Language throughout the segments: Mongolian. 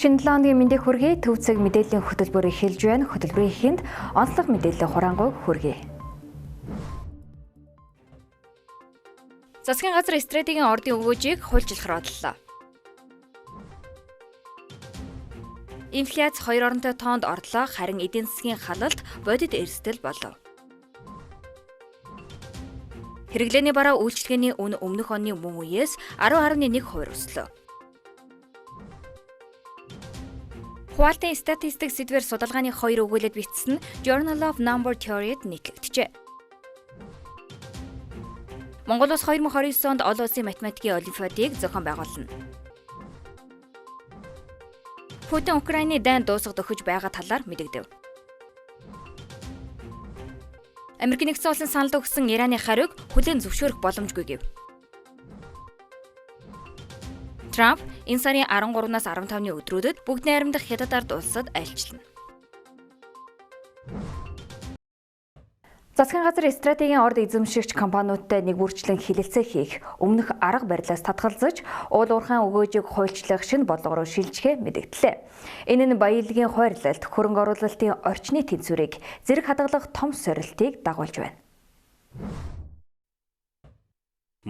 Шинэлээний мэндийг хүргэе. Төвцөг мэдээллийн хөтөлбөр эхэлж байна. Хөтөлбөрийн эхэнд онцлог мэдээлэл хураангуйг хүргэе. Засгийн газар стратегийн ордын өгөөжийг хуульчлахар бодлоо. Инфляц 2 оронтой тоонд орлоо, харин эдийн засгийн халалт бодит эрсдэл болов. Хэрэглээний бараа үйлчлэгээний үн өмнөх оны мөн үеэс 10.1% өслөө. Хуваалтын статистик сэдвэр судалгааны 2 өгүүлэлт бичсэн Journal of Number Theory-д нийтлэгджээ. Монгол улс 2029 онд олон улсын математикийн олимпиадыг зохион байгуулна. Путин Украины дайн дуусгад өгч байгаа талаар мэдэгдэв. Америк нэгдсэн улсын санал өгсөн Ираны хариуг хүлээн зөвшөөрөх боломжгүй гэв. Трамп энэ сарын 13-наас 15-ны өдрүүдэд бүгд найрамдах хятад ард улсад айлчлана. Засгийн газар стратегийн орд эзэмшигч компаниудтай нэг бүрчлэн хилэлцээ хийх, өмнөх арга барилаас татгалзаж, уул уурхайн өгөөжийг хуульчлах шинэ бодлого руу шилжихээ мэдэгдлээ. Энэ нь баялагын хойрлолт, хөрөнгө оруулалтын орчны тэнцвэрийг зэрэг хадгалах том сорилтыг дагуулж байна.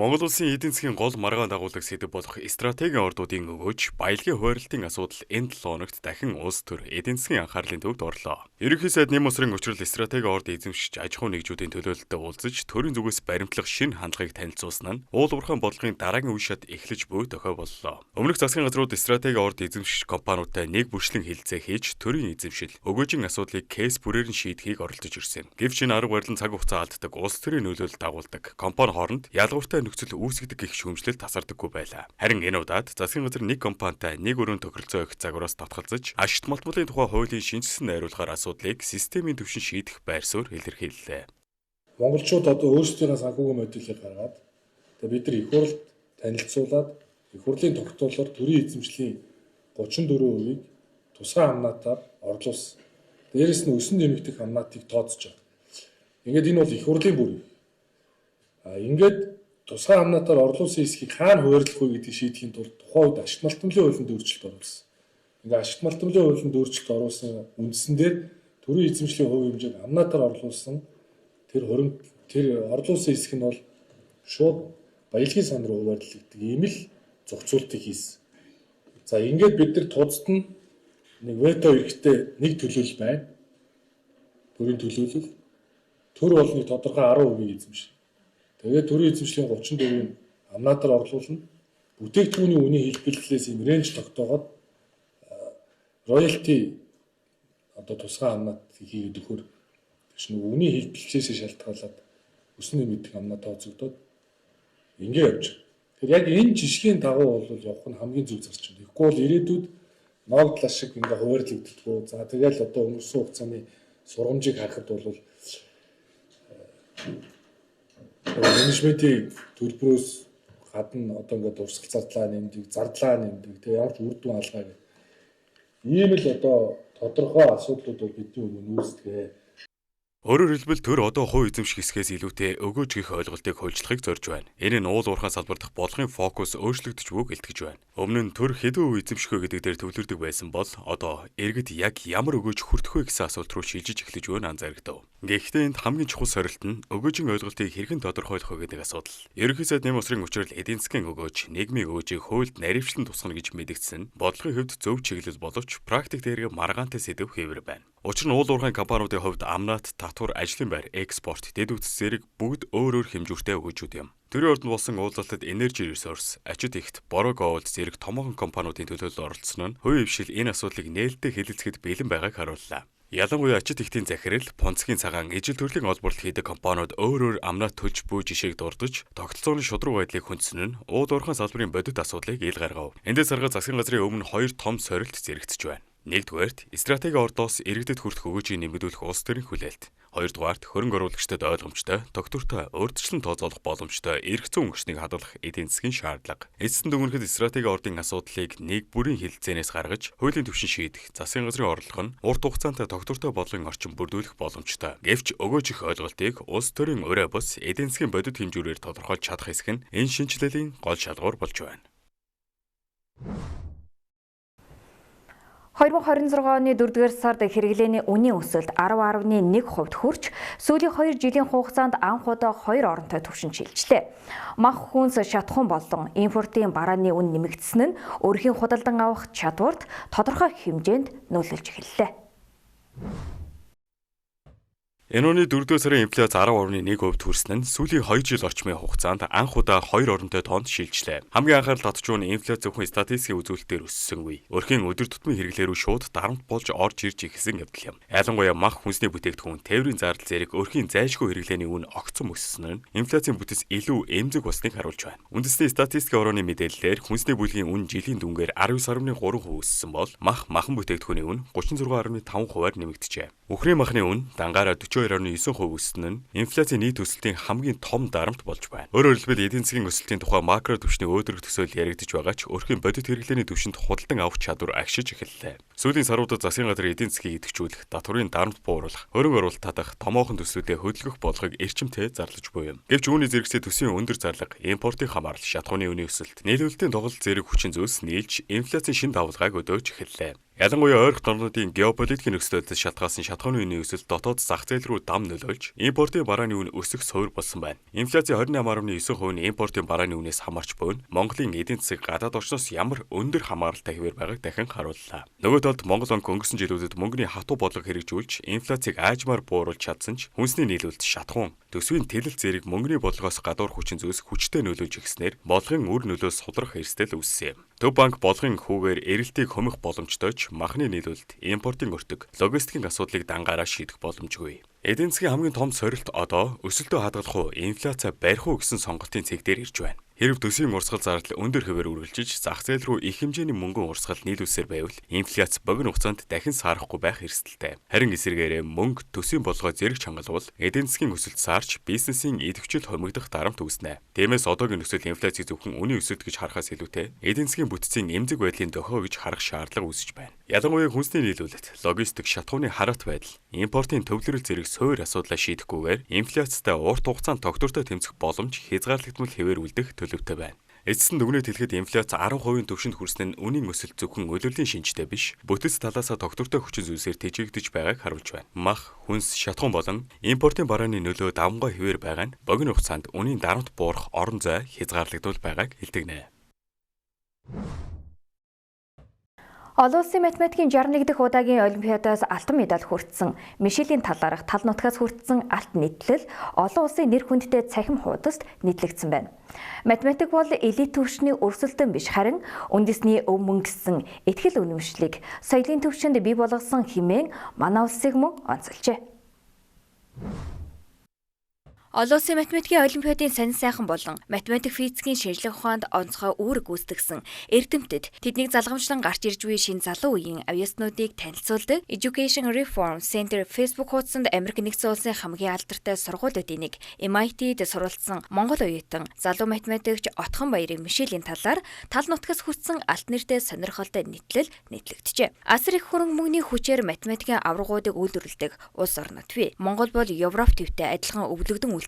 Монгол улсын эдийн засгийн гол маргаан дагуулдаг сэдэв болох стратегийн ордуудын өгөөж баялагын хойролтын асуудал энэ 7 хоногт дахин улс төр эдийн засгийн анхаарлын төвд орлоо. Ерөнхий сайд Нэм усрын учрал стратегийн орд эзэмшиж аж ахуй нэгжүүдийн төлөөлөлтөд уулзаж төрийн зүгээс баримтлах шинэ хандлагыг танилцуулсан нь уул уурхайн бодлогын дараагийн үе шат эхлэж буй тохио боллоо. Өмнөх засгийн газрууд стратегийн орд эзэмшигч компаниудтай нэг бүрчлэн хилцээ хийж төрийн эзэмшил, өгөөжийн асуудлыг кейс бүрээр нь шийдэхийг оролдож ирсэн. Гэвч энэ арга барил нь цаг хугацаа алддаг, улс төрийн нөлөөлөлд дагуулдаг, компани хооронд ялгууртай нөхцөл үүсгдэг гэх шүүмжлэл тасардаггүй байлаа. Харин энэ удаад засгийн газар нэг компанитай нэг өрөөнд тохиролцоо өгөх загвараас татгалзаж, ашигт малтмалын тухай хуулийн шинжилсэн найруулгаар асуудлыг системийн түвшин шийдэх байр суурь илэрхийллээ. Монголчууд одоо өөрсдийнхөө санхүүгийн мэдээлэл гаргаад бид нар их хурлд танилцуулаад их хурлын тогтоолоор төрийн эзэмшлийн 34%-ийг тусгай хамнаатаар орлуулсан. Дээрээс нь өсөн нэмэгдэх хамнаатыг тооцож байгаа. Ингээд энэ бол их хурлын бүр. Ингээд тусгай хамнаатаар орлуулсан хэсгийг хаана хуваарлах вэ гэдгийг шийдэхийн тулд тухайн үед ашигт малтмалын хуулинд өөрчлөлт оруулсан. Ингээд ашигт малтмалын хуулинд өөрчлөлт оруулсан үндсэн дээр төрийн эзэмшлийн хувь хэмжээг хамнаатаар орлуулсан тэр орлуулсан хэсэг нь бол шууд баялагын сан руу хуваарлагддаг ийм л зохицуултыг хийсэн. За ингээд бид нар тузд нь нэг вето хэрэгтэй нэг төлөөлөл байна. Төрийн төлөөлөл төр болны тодорхой 10% эзэмшил. Тэгээд төрийн эзэмшлийн 34-ийг хамнаатаар орлуулна. Бүтээгдэхүүний үнийн хэлбэлтлээс юм рейнж тогтоогоод роялти одоо тусгай хамнаат хийгээд өгөхөр тэгш нэг үнийн хэлбэлтээс шалтгаалаад өснө нэмэгдэх хамнаат тооцогдоод ингэ явж байгаа. Тэгэхээр яг энэ жишгийн дагуу бол явах нь хамгийн зөв зарч байна. Тэгэхгүй бол ирээдүйд ногдлаш шиг ингээ хуваарлагддаггүй. За тэгэл одоо өнгөрсөн хугацааны сургамжийг харахад бол менежментийн төлбөрөөс гадна одоо ингээд урсгал зардлаа нэмдэг, зардлаа нэмдэг, тэгээ ямар ч үр дүн алгаа гэх. Ийм л одоо тодорхой асуудлууд бол бидний өмнө үүсдэг. Өөрөөр хэлбэл төр одоо хувь эзэмших хэсгээс илүүтэй өгөөж гэх ойлголтыг хуульчлахыг зорж байна. Энэ нь уул уурхайн салбар дахь бодлогын фокус өөрчлөгдөж буйг илтгэж байна. Өмнө нь төр хэдэн үе эзэмших вэ гэдэг дээр төвлөрдөг байсан бол одоо иргэд яг ямар өгөөж хүртэх вэ гэсэн асуулт руу шилжиж эхлэж байна анзаарэгдэв. Гэхдээ энд хамгийн чухал сорилт нь өгөөжийн ойлголтыг хэрхэн тодорхойлох вэ гэдэг асуудал. Ерөнхий сайд Нэм усрын учрал эдийн засгийн өгөөж, нийгмийн өгөөжийг хуульд наривчлан тусгана гэж мэдэгдсэн бодлогын хувьд зөв чиглэл боловч практик дээр маргаантай сэдэв хэвээр байна. Учир нь уул уурхайн компаниудын хувьд амнат, татвар, ажлын байр, экспорт, дэд үтс зэрэг бүгд өөр хэмжүүртэй өгөөжүүд юм. Төрийн ордонд болсон уулзалтад Energy Resource, Ачид ихт, Борог Gold зэрэг томоохон компаниудын төлөөлөл оролцсон нь хувийн хвшил энэ асуудлыг нээлттэй хэлэлцэхэд бэлэн байгааг харууллаа. Ялангуяа Ачид ихтийн захирал, Понцгийн цагаан, ижил төрлийн олборлол хийдэг компаниуд өөр амнат төлж буй жишээг дурдж, тогтолцооны шудраг байдлыг хүндсэн нь уул уурхайн салбарын бодит асуудлыг ил гаргав. Эндээс арга засгийн газрын өмнө 2 том сорилт зэрэгцэж байна. Нэгдүгээрт стратегийн ордоос иргэдэд хүртэх өгөөжийг нэмэгдүүлэх улс төрийн хүлээлт. Хоёрдугаарт хөрөнгө оруулагчдад ойлгомжтой, тогтвортой, урьдчилан тооцоолох боломжтой эрх зүйн өнгөчнийг хадгалах эдийн засгийн шаардлага. Эцэст нь дүнхэд стратегийн ордын асуудлыг нэг бүрийн хэлэлцээнээс гаргаж, хуулийн түвшин шийдэх, засгийн газрын орлого нь урт хугацаанд тогтвортой бодлогын орчин бүрдүүлэх боломжтой. Гэвч өгөөж их ойлголтыг улс төрийн ураа бус эдийн засгийн бодит хэмжүүрээр тодорхойлж чадах хэсэг нь энэ шинжилгээний гол шалгуур болж байна. 2026 оны 4-р сард хэрэглээний үнийн өсөлт 10.1% хүрч сүүлийн 2 жилийн хугацаанд анх удаа 2 оронтой түвшинд шилжлээ. Мах хүнс шатахуун болон импортын барааны үн нэмэгдсэн нь өрхийн худалдан авах чадварт тодорхой хэмжээнд нөлөөлж эхэллээ. Энэ оны 4-р сарын инфляц 10.1% хүрсэн нь сүүлийн 2 жил орчмын хугацаанд анх удаа 2 оронтой тоонд шилжлээ. Хамгийн анхаарал татчихвал инфляц зөвхөн статистикийн үзүүлэлтээр өссөнгүй. Өрхийн өдөр тутмын хэрэглээ рүү шууд дарамт болж орж ирж эхэлсэн явдал юм. Ялангуяа мах хүнсний бүтээгдэхүүн, тээврийн зардал зэрэг өрхийн зайлшгүй хэрэглээний үн огцом өссөн нь инфляцийн бүтэц илүү эмзэг болсныг харуулж байна. Үндэсний статистикийн орооны мэдээллээр хүнсний бүлгийн үн жилийн дүнгээр 19.3% өссөн бол махан бүтээгдэхүүний үн 36.5%-аар нэмэгдэжээ. Үхрийн махны үн дангаараа 42.9% өссөн нь инфляцийн нийт өсөлтийн хамгийн том дарамт болж байна. Өөрөөр хэлбэл эдийн засгийн өсөлтийн тухай макро түвшний өөдрөг төсөөл яригдж байгаа ч өрхийн бодит хэрэглээний түвшинд худалдан авах чадвар агшиж эхэллээ. Сүүлийн саруудад засгийн газар эдийн засгийг идэвхжүүлэх, татврын дарамт бууруулах, хөрөнгө оруулалт татах, томоохон төслүүдэд хөдөлгөх болгохыг эрчимтэй зарлаж буй юм. Гэвч үүний зэрэгцээ төсвийн өндөр зарлага, импортын хамаарал, шатхууны үнийн өсөлт, нийлүүлэлтийн тоглолт зэрэг хүчин зүйлс нийлж инфляцийн шин давалгааг өдөөж эхэллээ. Ялангуяа ойрхон орнуудын геополитикийн нөхцөлөд шалтгаалсан шатхууны үнийн өсөлт дотоод зах зээл рүү дам нөлөөлж импортын барааны үн өсөх суур болсон байна. Инфляцийн 28.9% нь импортын барааны үнээс хамаарч буй нь Монголын эдийн засаг гадаад орчноос ямар өндөр хамааралтай хэвээр байгааг дахин харууллаа. Нөгөө талд Монгол банк өнгөрсөн жилүүдэд мөнгөний хатуу бодлого хэрэгжүүлж инфляцийг аажмаар бууруулж чадсан ч хүнсний нийлүүлэлт шатхуун, төсвийн тэлэлт зэрэг мөнгөний бодлогоос гадуур хүчин зүйлс хүчтэй нөлөөлж ирснээр бодлогын үр нөлөөс судрах эрсдэл үүссэн юм. Төв банк бодлогын хүүгээр эрэлтийг хумих боломжтой ч махны нийлүүлэлт, импортын өртөг, логистикийн асуудлыг дангаараа шийдэх боломжгүй. Эдийн засгийн хамгийн том сорилт одоо өсөлтөө хадгалах уу, инфляцаа барих уу гэсэн сонголтын цэг дээр ирж байна. Хэрв төсвийн урсгал зардал өндөр хэвээр үргэлжиж зах зээл рүү их хэмжээний мөнгөн урсгал нийлүүлсээр байвал инфляц богино хугацаанд дахин саарахгүй байх эрсдэлтэй. Харин эсвэргээрээ мөнгө төсвийн бодлогоо зэрэг чангалуул эдийн засгийн өсөлт саарч бизнесийн идэвхжил хомигдох дарамт үүснэ. Тиймээс одоогийн нөхцөл инфляцийг зөвхөн үнийн өсөлт гэж харахаас илүүтэй эдийн засгийн бүтцийн эмзэг байдлын дохио гэж харах шаардлага үүсэж байна. Ялангуяа хүнсний нийлүүлэлт, логистик, шатхууны хараат байдал, импортын төвлөрөл зэрэг суур асуудлаа шийдэхгүйгээр инфляцтай урт хугацаанд тогтвортой тэмцэх боломж хязгаарлагдмал хэвээр үлдэх төлөвтэй байна. Эцэст нь дүгнэлт хэлэхэд инфляц 10% түвшинд хүрсэн нь үнийн өсөлт зөвхөн улирлын шинжтэй биш, бүтэц талаасаа тогтвортой хүчин зүйлсээр тэжээгдэж байгааг харуулж байна. Мах, хүнс, шатхуун болон импортын барааны нөлөө давмгай хэвээр байгаа нь богино хугацаанд үнийн дарамт буурах орон зай хязгаарлагдвал байгааг илтгэнэ. Олон улсын математикийн 61 дахь удаагийн олимпиадаас алтан медаль хүртсэн Мишелийн талаарх тал нутгаас хүртсэн алт нийтлэл олон улсын нэр хүндтэй цахим хуудаст нийтлэгдсэн байна. Математик бол элит түвшний өрсөлдөөн биш харин үндэсний өв мөнгөсөн итгэл үнэмшлийг соёлын түвшинд бий болгосон хэмээн манай улсыг мөн онцолжээ. Олон улсын математикийн олимпиадын сонин сайхан болон математик физикийн шинжлэх ухаанд онцгой үүрэг гүйцэтгэсэн эрдэмтэд тэднийг залгамжлан гарч ирж буй шинэ залуу үеийн авьяаснуудыг танилцуулдаг Education Reform Center Facebook хуудсанд Америк нэгдсэн улсын хамгийн алдартай сургуулиудын нэг MIT-д суралцсан Монгол оюутан залуу математикч Отхон Баярын Мишелийн талаар тал нутгаас хүртсэн алт нэртэй сонирхолтой нийтлэл нийтлэгдэжээ. Асар их хөрөнгө мөнгөний хүчээр математикийн аваргуудыг үйлдвэрлэдэг улс орнууд бий. Монгол бол Европ төвтэй адилхан өвлөгдөн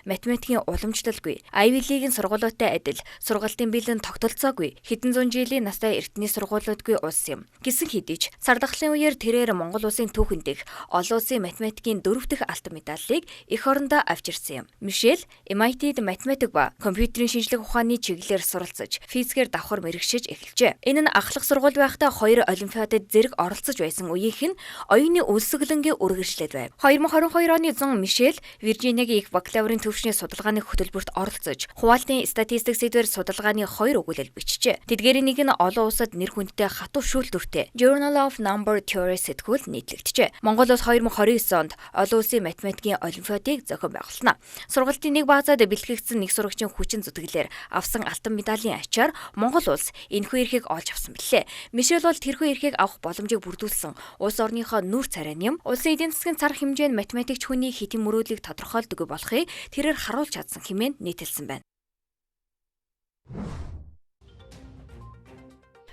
математикийн уламжлалгүй, Ivy League-ийн сургуулиудтай адил сургалтын бэлэн тогтолцоогүй, хэдэн зуун жилийн настай эртний сургуулиудгүй улс юм. Гэсэн хэдий ч сардахлын үеэр тэрээр Монгол улсын түүхэн дэх олон улсын математикийн 4 дахь алтан медалийг эх орондоо авчирсан юм. Мишель MIT-д математик ба компьютерийн шинжлэх ухааны чиглэлээр суралцаж, физикээр давхар мэрэгшиж эхэлжээ. Энэ нь ахлах сургууль байхдаа 2 олимпиадад зэрэг оролцож байсан үеийнх нь оюуны үлсгэлэнгийн үргэлжлээд байв. 2022 оны 100 Мишель Виржиниагийн бакалаврын төвшний судалгааны хөтөлбөрт оролцож, хуваалтын статистик сэдвээр судалгааны 2 өгүүлэл бичжээ. Тэдгээрийн нэг нь олон улсад нэр хүндтэй хатуу шүүлтүртэй Journal of Number Theory сэтгүүл нийтлэгдэжээ. Монгол улс 2029 онд олон улсын математикийн олимпиадыг зохион байгуулна. Сургалтын нэг баазад бэлтгэгдсэн нэг сурагчийн хүчин зүтгэлээр авсан алтан медалийн ачаар Монгол улс энэхүү эрхийг олж авсан билээ. Мишель бол тэрхүү эрхийг авах боломжийг бүрдүүлсэн улс орныхоо нүүр царай юм. Улсын эдийн засгийн цар хэмжээнд математикч хүний хитэн мөрөөдлийг тодорхойлдог болохыг тэрээр харуулж чадсан хэмээн нийтэлсэн байна.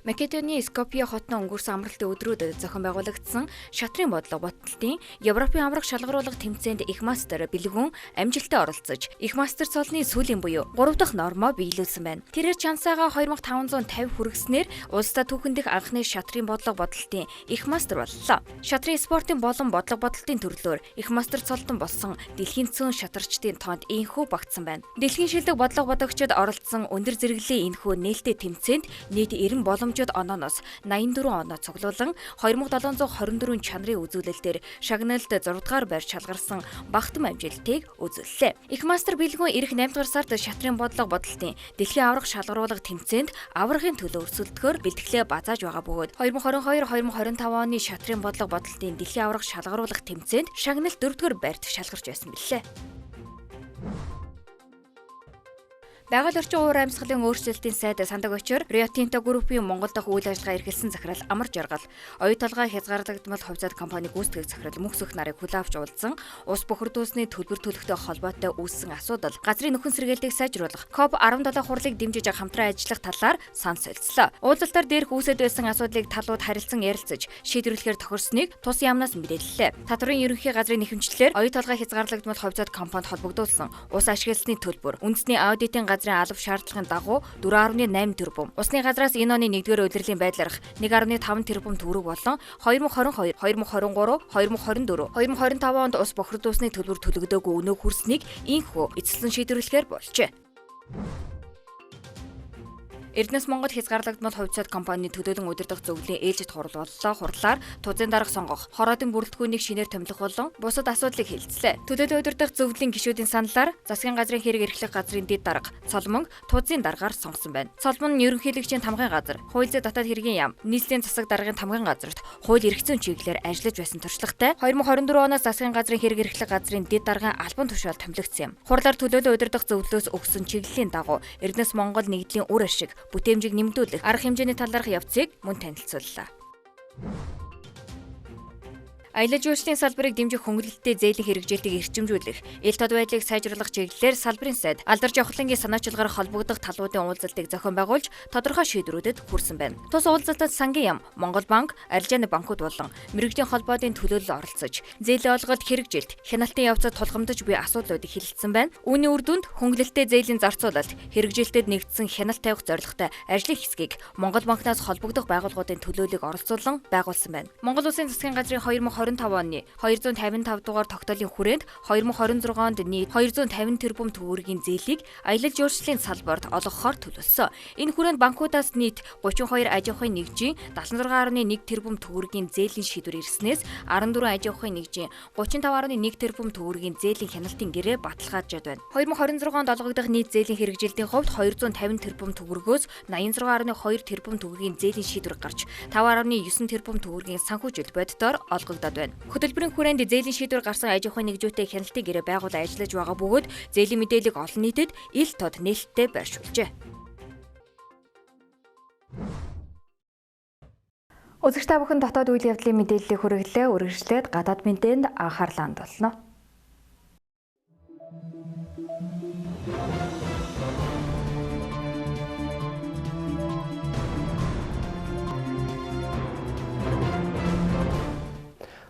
Македоны Скопье хотно өнгөрсөн амралтын өдрүүдэд зохион байгуулагдсан шатрын бодлого бодолтын Европын аврах шалгаруулга тэмцээнд их мастер бэлгүүн амжилттай оролцож, их мастер цолны сүүлийн буюу 3 дахь нормоо биелүүлсэн байна. Тэрээр Чансаага 2550 хүргэснээр улсдаа түүхэн дэх анхны шатрын бодлого бодолтын их мастер боллоо. Шатрын спортын болон бодлого бодолтын төрлөөр их мастер цолтон болсон дэлхийн цөөн шатарчдын тоонд энхүү багтсан байна. Дэлхийн шилдэг бодлого бодогчид оролцсон өндөр зэрэглэлийн энхүү нээлттэй тэмцээнд нийт 90 боломжтой онооноос 84 оноо цуглуулан 2724 чанарын үзүүлэлтээр шагналд 6 дугаар байр шалгарсан багтам амжилтыг үзүүллээ. Их мастер бэлгүүн ирэх 8 дугаар сард шатрын бодлого бодолтын дэлхийн аврах шалгаруулга тэмцээнд аврахын төлөө өрсөлдөхөөр бэлтгэлээ базааж байгаа бөгөөд 2022-2025 оны шатрын бодлого бодолтын дэлхийн аврах шалгаруулга тэмцээнд шагналт 4 дугаар байрт шалгарч байсан билээ. Байгаль орчин уур амьсгалын өөрчлөлтийн сайд сандаг очоор Rio Tinto Group-ийн Монгол дахь үйл ажиллагаа эргэлсэн захирал Амар Жаргал, оюу толгой хязгаарлагдмал хувьцаат компани гүйцэтгэх захирал Мөхсөх нарыг хүлээн авч уулзсан улс бохирдуулсны төлбөр төлөхтэй холбоотой үүссэн асуудал, газрын нөхөн сэргээлтийг сайжруулах, COP17 хурлыг дэмжиж хамтран ажиллах талаар санал солилцлоо. Уулзалтаар дээрх үүсэт байсан асуудлыг талууд харилцан ярилцаж, шийдвэрлэхээр тохирсныг тус яамнаас мэдээллээ. Татварын ерөнхий газрын нэхэмжлэлээр оюу толгой хязгаарлагдмал хувьцаат компанид холбогдуулсан ус ашигласны төлбөр, үндэсний аудитын газрын алба шаардлагын дагуу 4.8 тэрбум. Усны газраас энэ оны 1-р удирлын байдлаарх 1.5 тэрбум төгрөг болон 2022, 2023, 2024, 2025 онд ус бохирдуулсны төлбөр төлөгдөөгүй өнөө хүрснийг ийхүү эцэслэн шийдвэрлэхээр болжээ. Эрдэнэс Монгол хязгаарлагдмал хувьцаат компанийн төлөөлөн удирдах зөвлөлийн ээлжид хурал боллоо. Хурлаар тузын дарга сонгох, хороодын бүрэлдэхүүнийг шинээр томилох болон бусад асуудлыг хэлцлээ. Төлөөлөн удирдах зөвлөлийн гишүүдийн саналаар засгийн газрын хэрэг эрхлэх газрын дэд дарга Цолмон тузын даргаар сонгосон байна. Цолмон нь ерөнхийлөгчийн тамгын газар, хууль зүйн дотоод хэргийн яам, нийслэлийн засаг даргын тамгын газарт хууль эрх зүйн чиглэлээр ажиллаж байсан туршлагатай 2024 оноос засгийн газрын хэрэг эрхлэх газрын дэд даргын албан тушаал томилогдсон юм. Хурлаар төлөөлөн удирдах зөвлөлөөс өгсөн чиглэлийн дагуу Эрдэнэс Монгол нэгдлийн үр ашиг бүтээмжийг нэмэгдүүлэх арга хэмжээний талаарх явцыг мөн танилцууллаа. Аялал жуулчлалын салбарыг дэмжих хөнгөлөлттэй зээлийн хэрэгжээлтийг эрчимжүүлэх, ил тод байдлыг сайжруулах чиглэлээр салбарын сайд Алдар Жавхлангийн санаачилгаар холбогдох талуудын уулзалтыг зохион байгуулж тодорхой шийдвэрүүдэд хүрсэн байна. Тус уулзалтад Сангийн яам, Монгол банк, арилжааны банкуд болон мэргэжлийн холбоодын төлөөлөл оролцож, зээлийн олголт хэрэгжилт, хяналтын явцад тулгамдж буй асуудлуудыг хэлэлцсэн байна. Үүний үр дүнд хөнгөлөлттэй зээлийн зарцуулалт, хэрэгжилтэд нэгдсэн хяналт тавих зорилготой ажлын хэсгийг Монгол банкнаас холбогдох байгууллагуудын төлөөллийг оролцуулан байгуулсан байна. Монгол Улсын засгийн газрын 2025 оны 255 дугаар тогтоолын хүрээнд 2026 онд нийт 250 тэрбум төгрөгийн зээлийг аялал жуулчлалын салбарт олгохоор төлөвлөсөн. Энэ хүрээнд банкудаас нийт 32 аж ахуйн нэгжийн 76.1 тэрбум төгрөгийн зээлийн шийдвэр ирснээс 14 аж ахуйн нэгжийн 35.1 тэрбум төгрөгийн зээлийн хяналтын гэрээ баталгаажаад байна. 2026 онд олгогдох нийт зээлийн хэрэгжилтийн хувьд 250 тэрбум төгрөгөөс 86.2 тэрбум төгрөгийн зээлийн шийдвэр гарч 5.9 тэрбум төгрөгийн санхүүжилт боддоор олгогдоод байна. Хөтөлбөрийн хүрээнд зээлийн шийдвэр гарсан аж ахуйн нэгжүүтэй хяналтын гэрээ байгуулан ажиллаж байгаа бөгөөд зээлийн мэдээллийг олон нийтэд ил тод нээлттэй байршуулжээ. Үзэгч та бүхэн дотоод үйл явдлын мэдээллийг хүргэлээ. Үргэлжлээд гадаад мэдээнд анхаарлаа хандуулна.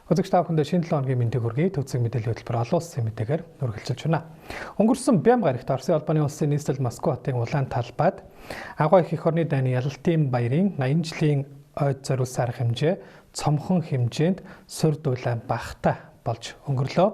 Үзэгч та бүхэнд шинэ 7 хоногийн мэндийг хүргэе. Төвцөг мэдээллийн хөтөлбөр олон улсын мэдээгээр үргэлжилж байна. Өнгөрсөн бям гарагт Оросын албаны улсын нийслэл Москва хотын улаан талбайд агуу их орны дайны ялалтын баярын 80 жилийн ойд зориулсан арга хэмжээ цомхон хэмжээнд суурь дулаан багтаа болж өнгөрлөө.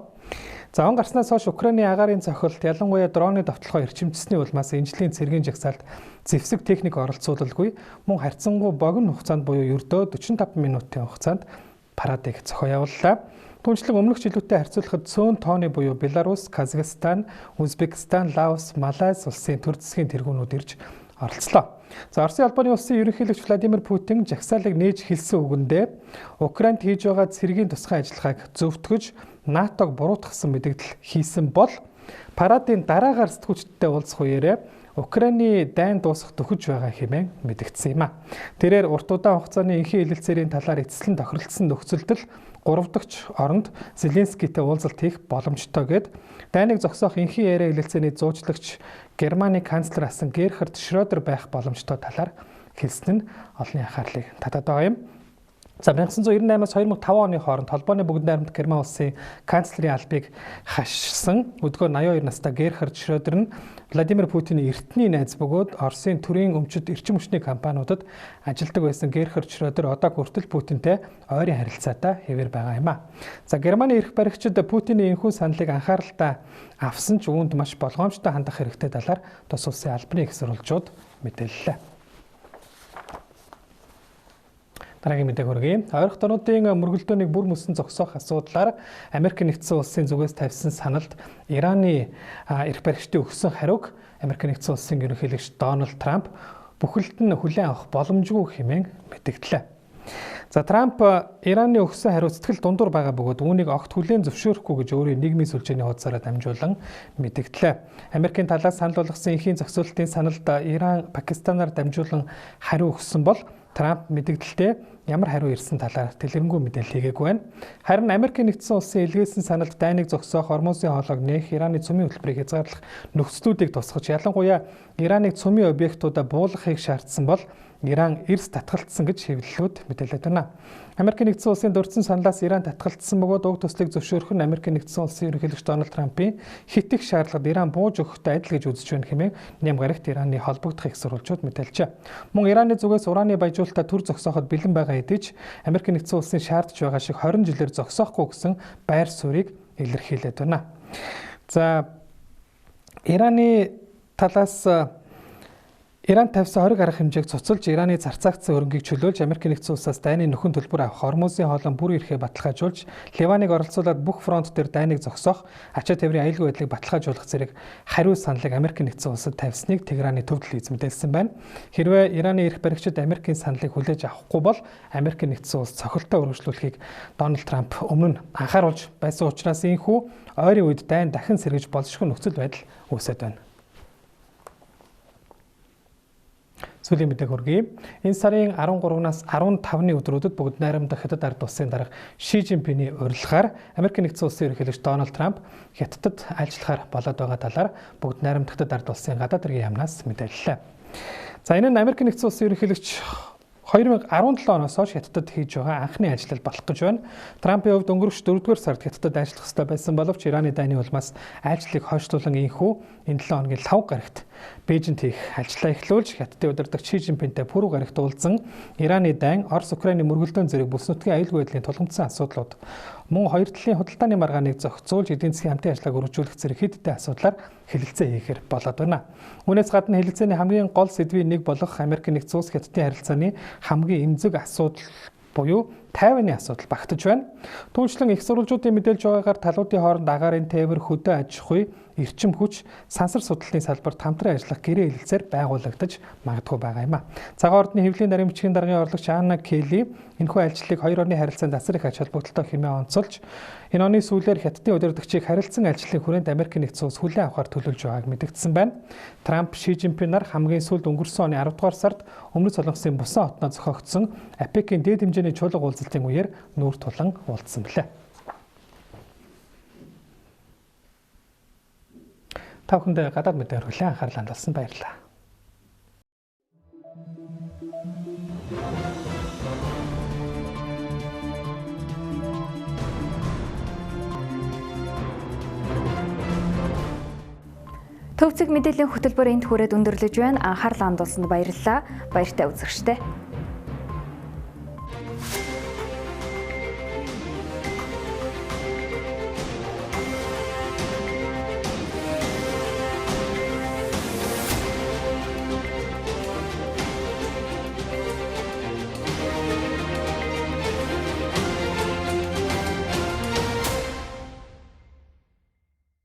Заван гарснаас хойш Украины агаарын цохилт, ялангуяа дроны довтлохоо эрчимчсэний улмаас энэ жилийн цэргийн жагсаалд зэвсэг техник оролцуулалгүй мөн харьцангуй богино хугацаанд буюу ердөө 45 минутын хугацаанд парадыг зохион явууллаа. Түүнчлэн өмнөх жилүүтэй харьцуулахад цөөн тооны буюу Беларусь, Казахстан, Узбекистан, Лаос, Малайз улсын төр засгийн тэргүүнүүд ирж оролцлоо. За Оросын албаны улсын ерөнхийлөгч Владимир Путин жагсаалыг нээж хэлсэн үгэндээ Украинд хийж байгаа цэргийн тусгай ажиллагааг зөвтгөж НАТОг буруутгасан мэдэгдэл хийсэн бол парадын дараагаар сэтгүүлчдтэй уулзах үеэрээ Украины дайн дуусах төхөж байгаа хэмээн мэдэгдсэн юм а. Тэрээр урт удаан хугацааны энхийн хэлэлцээрийн талаар эцэслэн тохиролцсон нөхцөлдөл 3 дахь оронд Зеленскийтэй уулзалт хийх боломжтой гэд дайныг зогсоох энхийн яриа хэлэлцээний зуучлагч Германы канцлер асан Герхард Шрёдер байх боломжтой талаар хэлсэн нь олонний анхаарлыг татаад байгаа юм. За 1998-аас 2005 оны хооронд холбооны бүгд найрамдах Герман улсын канцлерийн албыг хашсан өдгөө 82 настай Герхард Шрёдер нь Владимир Путиний эртний найз бөгөөд Оросын төрийн өмчөд эрчим хүчний компаниудад ажилладаг байсан Герхард Шрёдер одоо хүртэл Путинтэй ойрын харилцаатай хэвээр байгаа юм а. За Германы эрх баригчид Путиний энэхүү саналыг анхааралтай авсан ч үүнд маш болгоомжтой хандах хэрэгтэй талаар тус улсын албаны их сурвалжууд мэдээллээ. Дараагийн мэдээг хүргэе. Ойрох дорнуудын мөргөлдөөнийг бүр мөсөн зогсоох асуудлаар Америк нэгдсэн улсын зүгээс тавьсан саналд Ираны эрх баригчдын өгсөн хариуг Америк нэгдсэн улсын ерөнхийлөгч Дональд Трамп бүхэлд нь хүлээн авах боломжгүй хэмээн мэдэгдлээ. За Трамп Ираны өгсөн хариу сэтгэл дундуур байгаа бөгөөд үүнийг огт хүлээн зөвшөөрөхгүй гэж өөрийн нийгмийн сүлжээний хуудасаараа дамжуулан мэдэгдлээ. Америкийн талаас санал болгосон эхийн зохицуулалтын саналд Иран Пакистанаар дамжуулан хариу өгсөн бол Трамп мэдэгдэлтэй ямар хариу ирсэн талаар дэлгэрэнгүй мэдээлэл хийгээгүй байна. Харин Америк нэгдсэн улсын илгээсэн саналд дайныг зогсоох, Ормозын хоолойг нээх, Ираны цөмийн хөтөлбөрийг хязгаарлах нөхцлүүдийг тусгаж, ялангуяа Ираныг цөмийн объектуудаа буулгахыг шаардсан бол Иран эрс татгалтсан гэж хэвлэлүүд мэдээлээд байна. Америк нэгдсэн улсын дурдсан саналаас Иран татгалтсан бөгөөд уг төслийг зөвшөөрөх нь Америк нэгдсэн улсын ерөнхийлөгч Дональд Трампын хит их шаардлагад Иран бууж өгөхтэй адил гэж үзэж байна хэмээн нэм гарагт Ираны холбогдох их сурвалжууд мэдээлжээ. Мөн Ираны зүгээс ураны баяжуулалтаа төр зогсооход бэлэн байгаа хэдий ч Америк нэгдсэн улсын шаардж байгаа шиг 20 жилээр зогсоохгүй гэсэн байр суурийг илэрхийлээд байна. За Ираны талаас Иран тавьсан хориг арга хэмжээг цуцалж Ираны зарцаагдсан хөрөнгийг чөлөөлж Америк нэгдсэн улсаас дайны нөхөн төлбөр авах, Ормозын хоолой бүр ирэхээ баталгаажуулж, Ливаныг оролцуулаад бүх фронт дээр дайныг зогсоох, ачаа тээврийн аюулгүй байдлыг баталгаажуулах зэрэг хариу саналыг Америк нэгдсэн улсад тавьсныг Тегераны төв телевиз мэдээлсэн байна. Хэрвээ Ираны эрх баригчид Америкийн саналыг хүлээж авахгүй бол Америк нэгдсэн улс цохилтоо өргөжлүүлэхийг Дональд Трамп өмнө нь анхааруулж байсан учраас ийхүү ойрын үед дайн дахин сэргэж болзошгүй нөхцөл байдал үүсэж байна. Сүүлийн мэдээг хүргэе. Энэ сарын 13-наас 15-ны өдрүүдэд бүгд найрамдах Хятад ард улсын дарга Ши Жинпиний урилгаар Америк нэгдсэн улсын ерөнхийлөгч Дональд Трамп Хятадд ажиллахаар болоод байгаа талаар бүгд найрамдах Хятад ард улсын гадаад хэргийн яамнаас мэдээллээ. За энэ нь Америк нэгдсэн улсын ерөнхийлөгч 2017 оноос хойш Хятадд хийж байгаа анхны ажиллал болох гэж байна. Трампын хувьд өнгөрөх 4-р сард Хятадд ажиллах ёстой байсан боловч Ираны дайны улмаас ажлыг хойшлуулан ийхүү энэ 7 хоногийн 5 гарагт Бээжинд хийх ажлаа эхлүүлж Хятадын удирдагч Ши Жинпинтэй пүрэв гарагт уулзсан Ираны дайн, Орос Украины мөргөлдөөн зэрэг бүс нутгийн аюулгүй байдлын тулгымдсан асуудлууд мөн хоёр талын худалдааны маргааныг зохицуулж эдийн засгийн хамтын ажиллагааг өргөжүүлэх зэрэг хэд хэдэн асуудлаар хэлэлцээ хийхээр болоод байна. Үүнээс гадна хэлэлцээний хамгийн гол сэдвийн нэг болох Америк нэгдсэн улс Хятадын харилцааны хамгийн эмзэг асуудал буюу тайваны асуудал багтаж байна. Түүнчлэн их сурвалжуудын мэдээлж байгаагаар талуудын хооронд агаарын тээвэр, хөдөө аж ахуй, эрчим хүч, сансар судалтын салбарт хамтран ажиллах гэрээ хэлэлцээр байгуулагдаж магадгүй байгаа юм а. Цагаан ордны хэвлэлийн нарийн бичгийн даргын орлогч Анна Келли энэхүү ажлыг хоёр орны харилцаанд асар их ач холбогдолтой хэмээн онцолж энэ оны сүүлээр Хятадын удирдагчийг харилцан ажлын хүрээнд Америк нэгдсэн улс хүлээн авахар төлөвлөж байгааг мэдэгдсэн байна. Трамп, Ши Жинпин нар хамгийн сүүлд өнгөрсөн оны 10 дугаар сард Өмнөд Солонгосын Бусан хотноо зохиогдсон АПЕК-ийн дээд хэмжээний чуулга уулзалтын үеэр нүүр тулан уулзсан билээ. Та бүхэнд гадаад мэдээ хүргэлэн анхаарлаа хандуулсан баярлалаа. Төвцөг мэдээллийн хөтөлбөр энд хүрээд өндөрлөж байна. Анхаарлаа хандуулсанд баярлалаа. Баяртай үзэгчдээ.